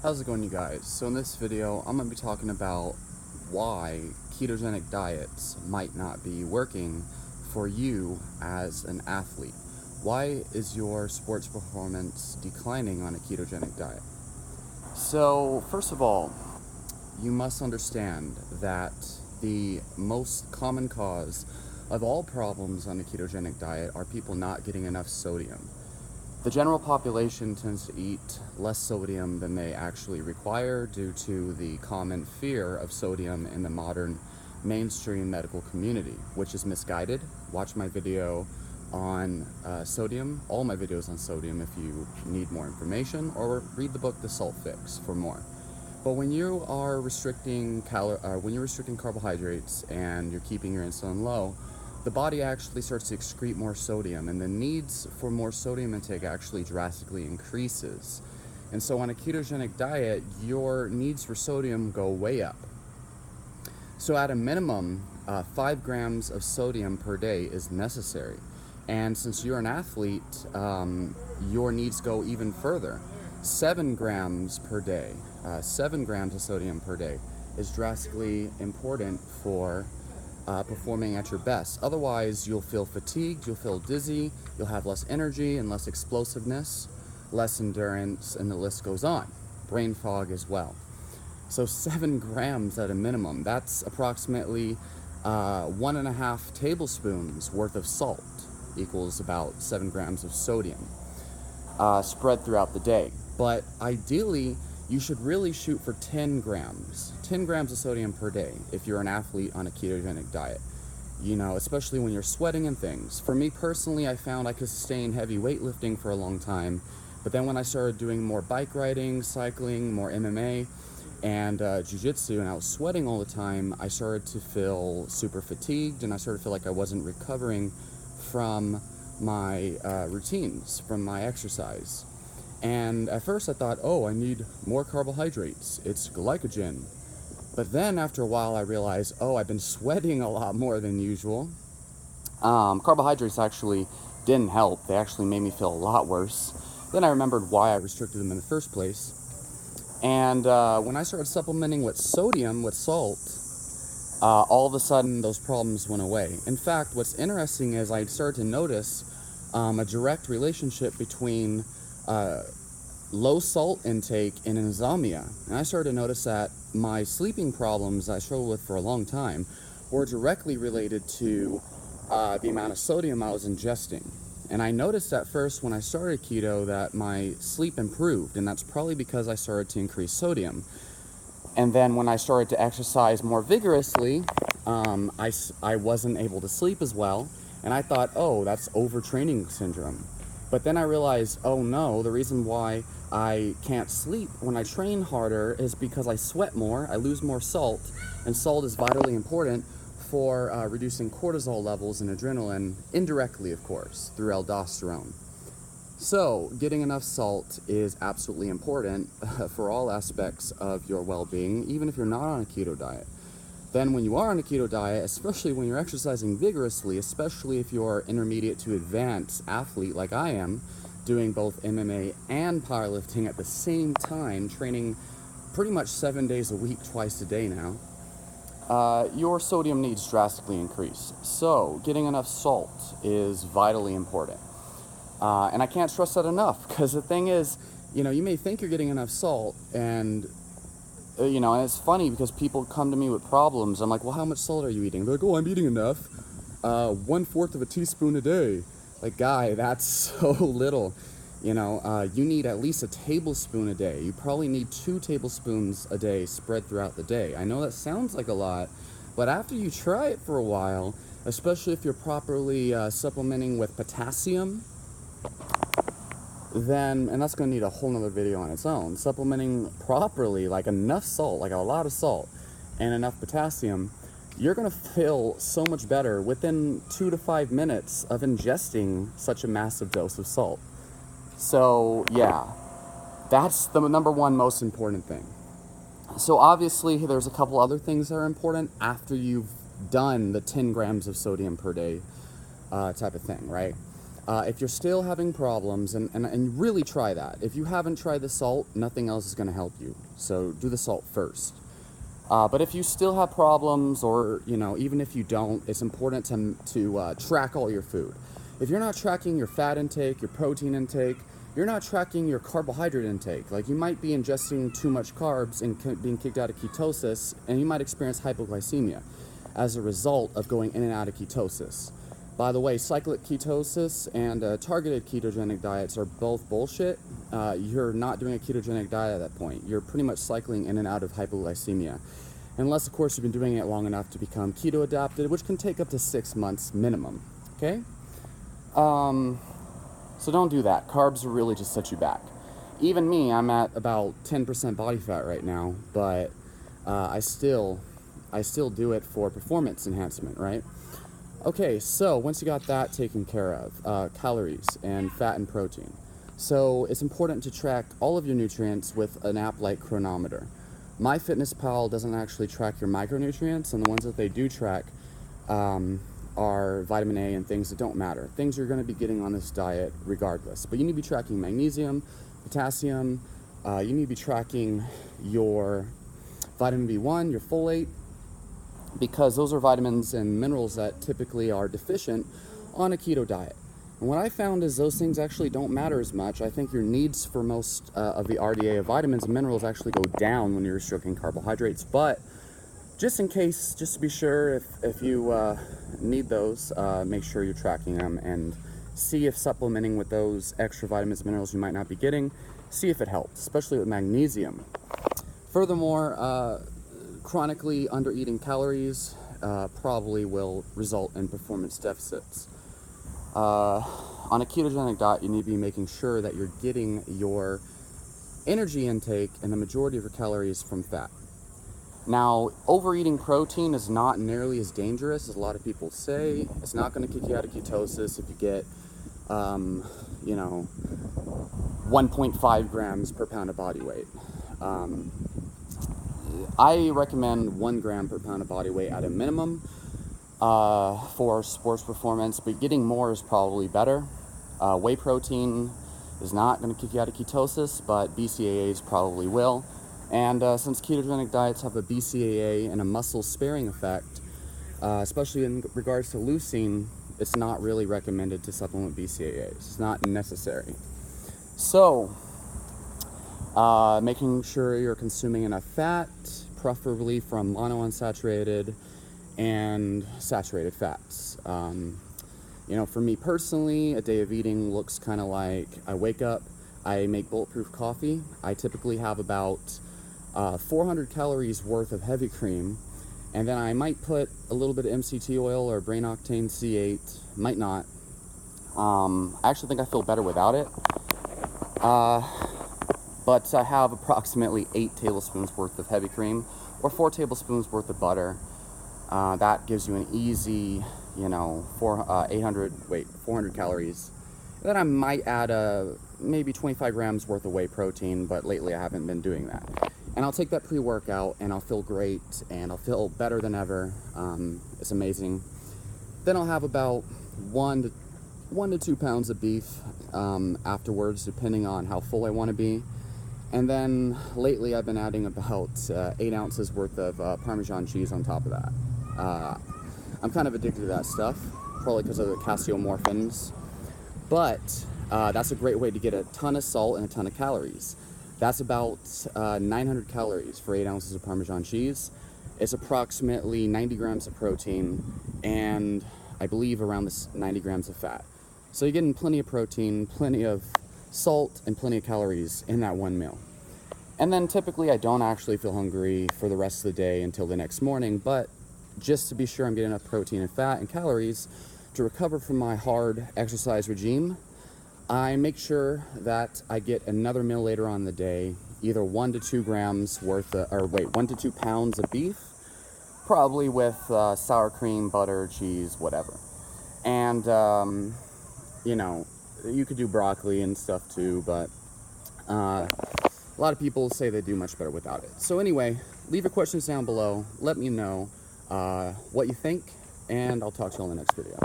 How's it going, you guys? So in this video, I'm going to be talking about why ketogenic diets might not be working for you as an athlete. Why is your sports performance declining on a ketogenic diet? So first of all, you must understand that the most common cause of all problems on a ketogenic diet are people not getting enough sodium. The general population tends to eat less sodium than they actually require due to the common fear of sodium in the modern mainstream medical community, which is misguided. Watch my video on sodium, all my videos on sodium if you need more information, or read the book The Salt Fix for more. But when you are restricting carbohydrates and you're keeping your insulin low, the body actually starts to excrete more sodium, and the needs for more sodium intake actually drastically increases. And so on a ketogenic diet, your needs for sodium go way up. So at a minimum, 5 grams of sodium per day is necessary. And since you're an athlete, your needs go even further. 7 grams per day, 7 grams of sodium per day is drastically important for performing at your best. Otherwise, you'll feel fatigued, you'll feel dizzy, you'll have less energy and less explosiveness, less endurance, and the list goes on. Brain fog as well. So 7 grams at a minimum, that's approximately 1.5 tablespoons worth of salt, equals about 7 grams of sodium spread throughout the day. But ideally, you should really shoot for 10 grams of sodium per day if you're an athlete on a ketogenic diet. You know, especially when you're sweating and things. For me personally, I found I could sustain heavy weightlifting for a long time, but then when I started doing more bike riding, cycling, more MMA, and jiu-jitsu, and I was sweating all the time, I started to feel super fatigued, and I started to feel like I wasn't recovering from my routines, from my exercise. And at first I thought, oh, I need more carbohydrates. It's glycogen. But then after a while I realized, oh, I've been sweating a lot more than usual. Carbohydrates actually didn't help. They actually made me feel a lot worse. Then I remembered why I restricted them in the first place. And when I started supplementing with sodium, with salt, all of a sudden those problems went away. In fact, what's interesting is I started to notice a direct relationship between low salt intake and insomnia. And I started to notice that my sleeping problems I struggled with for a long time were directly related to the amount of sodium I was ingesting. And I noticed at first when I started keto that my sleep improved, and that's probably because I started to increase sodium. And then when I started to exercise more vigorously, I wasn't able to sleep as well, and I thought, oh, that's overtraining syndrome. But then I realized, oh no, the reason why I can't sleep when I train harder is because I sweat more, I lose more salt, and salt is vitally important for reducing cortisol levels and adrenaline, indirectly of course, through aldosterone. So getting enough salt is absolutely important for all aspects of your well-being, even if you're not on a keto diet. Then when you are on a keto diet, especially when you're exercising vigorously, especially if you're intermediate to advanced athlete like I am, doing both MMA and powerlifting at the same time, training pretty much 7 days a week, twice a day now, your sodium needs drastically increase. So getting enough salt is vitally important. And I can't stress that enough, because the thing is, you know, you may think you're getting enough salt, and and it's funny because people come to me with problems. I'm like, well, how much salt are you eating? They're like, oh, I'm eating enough. 1/4 of a teaspoon a day. Like, guy, that's so little. You need at least a tablespoon a day. You probably need 2 tablespoons a day spread throughout the day. I know that sounds like a lot, but after you try it for a while, especially if you're properly supplementing with potassium, then, and that's going to need a whole nother video on its own, supplementing properly, like enough salt, like a lot of salt, and enough potassium, you're going to feel so much better within 2 to 5 minutes of ingesting such a massive dose of salt. So yeah, that's the number one most important thing. So obviously there's a couple other things that are important after you've done the 10 grams of sodium per day type of thing, right? If you're still having problems, and really try that. If you haven't tried the salt, nothing else is going to help you. So do the salt first. But if you still have problems, or even if you don't, it's important to track all your food. If you're not tracking your fat intake, your protein intake, you're not tracking your carbohydrate intake. Like, you might be ingesting too much carbs and being kicked out of ketosis, and you might experience hypoglycemia as a result of going in and out of ketosis. By the way, cyclic ketosis and targeted ketogenic diets are both bullshit. You're not doing a ketogenic diet at that point. You're pretty much cycling in and out of hypoglycemia. Unless, of course, you've been doing it long enough to become keto adapted, which can take up to 6 months minimum. Okay? So don't do that. Carbs will really just set you back. Even me, I'm at about 10% body fat right now, but I still do it for performance enhancement, right? Okay, so once you got that taken care of, calories and fat and protein. So it's important to track all of your nutrients with an app like Chronometer. MyFitnessPal doesn't actually track your micronutrients, and the ones that they do track are vitamin A and things that don't matter. Things you're going to be getting on this diet regardless. But you need to be tracking magnesium, potassium, you need to be tracking your vitamin B1, your folate, because those are vitamins and minerals that typically are deficient on a keto diet. And what I found is those things actually don't matter as much. I think your needs for most of the RDA of vitamins and minerals actually go down when you're restricting carbohydrates. But just in case, just to be sure, if you need those, make sure you're tracking them and see if supplementing with those extra vitamins and minerals you might not be getting, see if it helps, especially with magnesium. Furthermore, chronically under-eating calories probably will result in performance deficits. On a ketogenic diet, you need to be making sure that you're getting your energy intake and the majority of your calories from fat. Now, overeating protein is not nearly as dangerous as a lot of people say. It's not going to kick you out of ketosis if you get, 1.5 grams per pound of body weight. I recommend 1 gram per pound of body weight at a minimum for sports performance, but getting more is probably better. Whey protein is not going to kick you out of ketosis, but BCAAs probably will. And since ketogenic diets have a BCAA and a muscle sparing effect, especially in regards to leucine, it's not really recommended to supplement BCAAs. It's not necessary. So, making sure you're consuming enough fat, preferably from monounsaturated and saturated fats. For me personally, a day of eating looks kind of like I wake up, I make bulletproof coffee. I typically have about 400 calories worth of heavy cream, and then I might put a little bit of MCT oil or brain octane C8, might not. I actually think I feel better without it. But I have approximately 8 tablespoons worth of heavy cream or 4 tablespoons worth of butter. That gives you an easy, 400 calories. And then I might add maybe 25 grams worth of whey protein, but lately I haven't been doing that. And I'll take that pre-workout and I'll feel great and I'll feel better than ever. It's amazing. Then I'll have about 1 to 2 pounds of beef afterwards, depending on how full I want to be. And then lately I've been adding about 8 ounces worth of Parmesan cheese on top of that. I'm kind of addicted to that stuff, probably because of the casomorphins. But that's a great way to get a ton of salt and a ton of calories. That's about 900 calories for 8 ounces of Parmesan cheese. It's approximately 90 grams of protein and I believe around 90 grams of fat. So you're getting plenty of protein, plenty of salt, and plenty of calories in that one meal. And then typically I don't actually feel hungry for the rest of the day until the next morning, but just to be sure I'm getting enough protein and fat and calories to recover from my hard exercise regime, I make sure that I get another meal later on in the day, either 1 to 2 grams worth of, 1 to 2 pounds of beef, probably with sour cream, butter, cheese, whatever. And, you could do broccoli and stuff too, but a lot of people say they do much better without it. So anyway, leave your questions down below. Let me know what you think, and I'll talk to you on the next video.